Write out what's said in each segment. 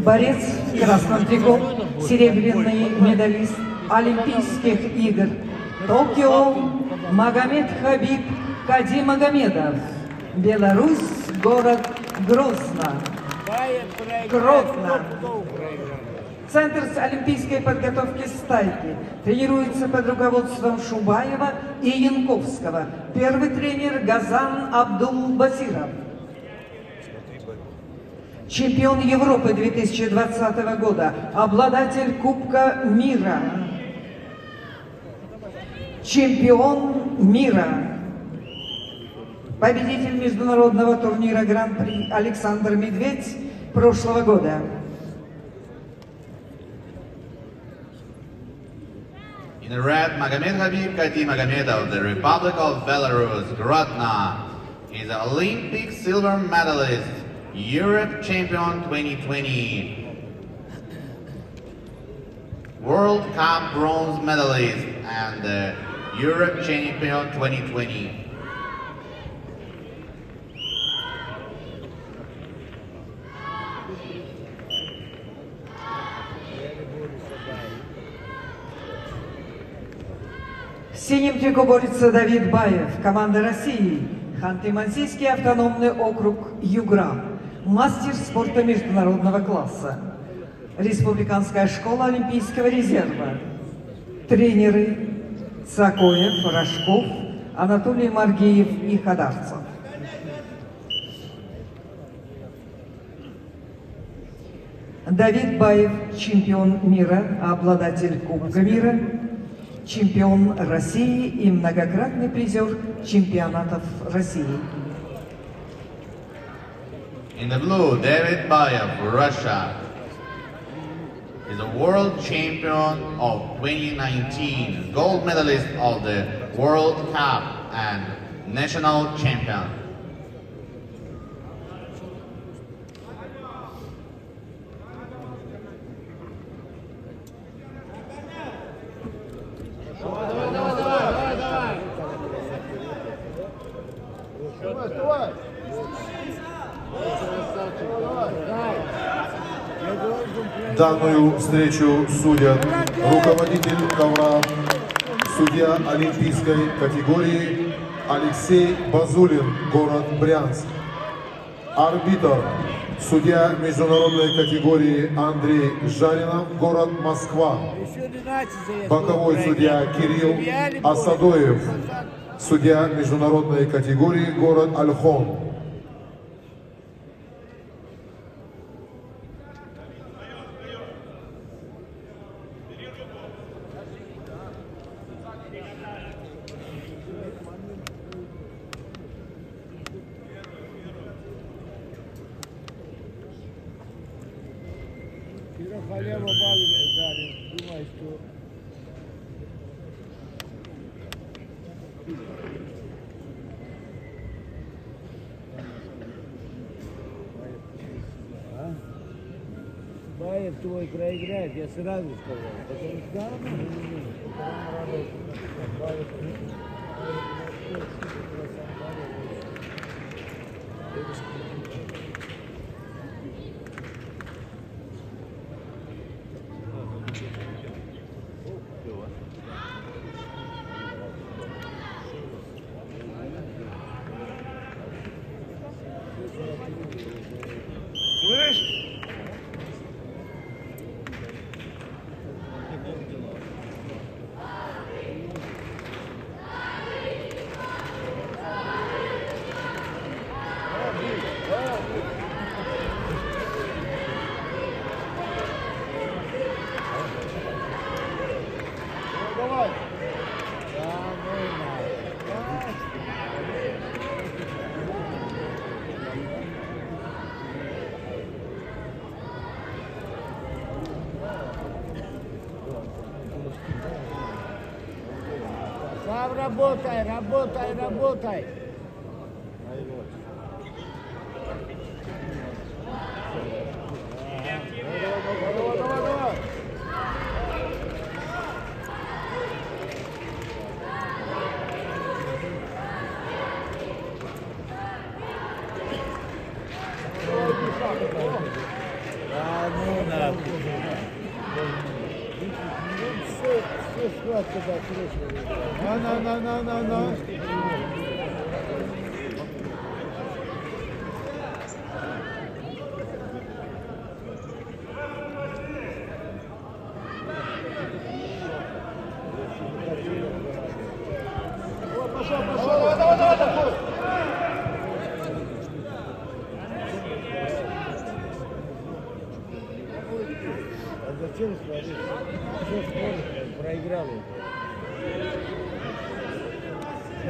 Борец в красном трико, серебряный медалист Олимпийских игр Токио Магомед Хабиб Кадимагомедов. Беларусь, город Грозно. Центр олимпийской подготовки «Стайки» тренируется под руководством Шубаева и Янковского. Первый тренер Газан Абдул-Басиров. Чемпион Европы 2020 года, обладатель Кубка мира. Чемпион мира. Победитель международного турнира Гран-при Александр Медведь прошлого года. In the red, Magomed Habib Kadimagamedov of the Republic of Belarus, Grodno, is an Olympic silver medalist, Europe champion 2020, World Cup bronze medalist, and Europe champion 2020. В синем трико борется Давид Баев, команда России, Ханты-Мансийский автономный округ Югра, мастер спорта международного класса, Республиканская школа Олимпийского резерва, тренеры Цакоев, Рожков, Анатолий Маргиев и Хадарцев. Давид Баев, чемпион мира, обладатель Кубка мира, чемпион России и многократный призер чемпионатов России. In the blue, David Bayev, Russia, is a world champion of 2019, gold medalist of the World Cup and national champion. Данную встречу судят руководитель ковра, судья олимпийской категории Алексей Базулин, город Брянск. Арбитр, судья международной категории Андрей Жаринов, город Москва. Боковой судья Кирилл Асадоев, судья международной категории город Ольхон. Халева дали, думаю, что... Баев твой проиграет, я сразу сказал. Потому что Сам работай, работай, работай. ну на. Все схватка, да, срочно. На. А зачем смотреть? Что спорить? Проиграли.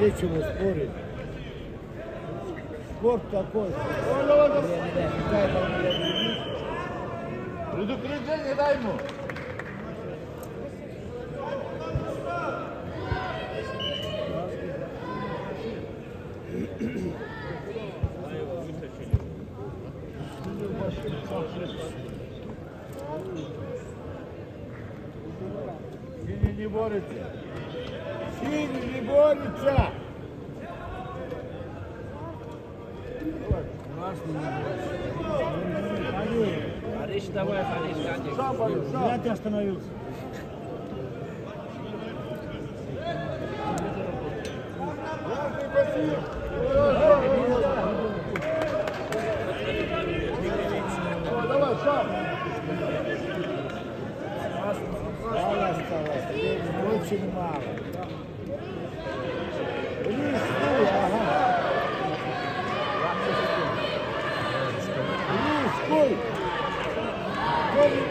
Нечего спорить. Спорт такой. Предупреждение дай ему. Синий не борется. Синий не борется. Париж, давай, Париж, Я ты остановился. Давай, шаг. Мало осталось, очень мало. Рискуй, ага. Рискуй. Кто не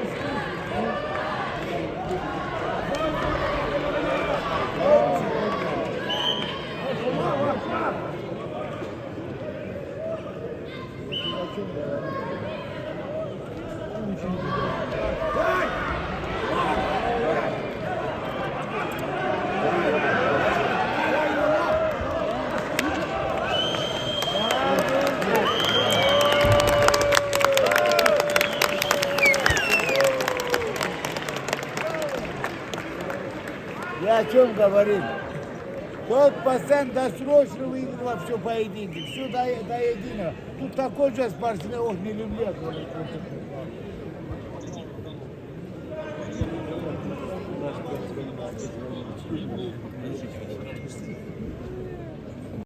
Я о чем говорил? Тот пацан досрочно выиграл все поединки, все до единого. Тут такой же спортсмен, ох, не люблю.